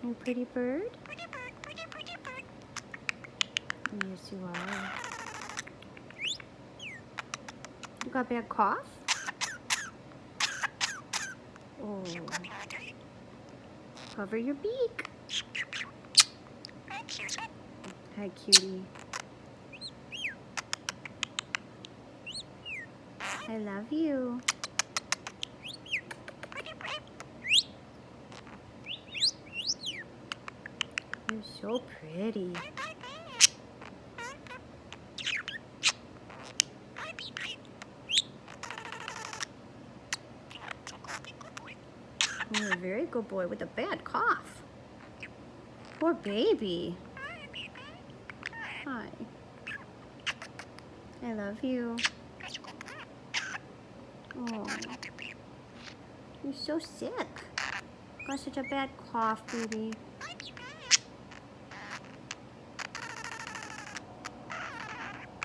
You pretty bird? Yes, you are. You got a bad cough? Oh. Cover your beak. Hi, cutie. I love you. You're so pretty. You're a very good boy with a bad cough. Poor baby. Hi. I love you. Oh. You're so sick. Got such a bad cough, baby.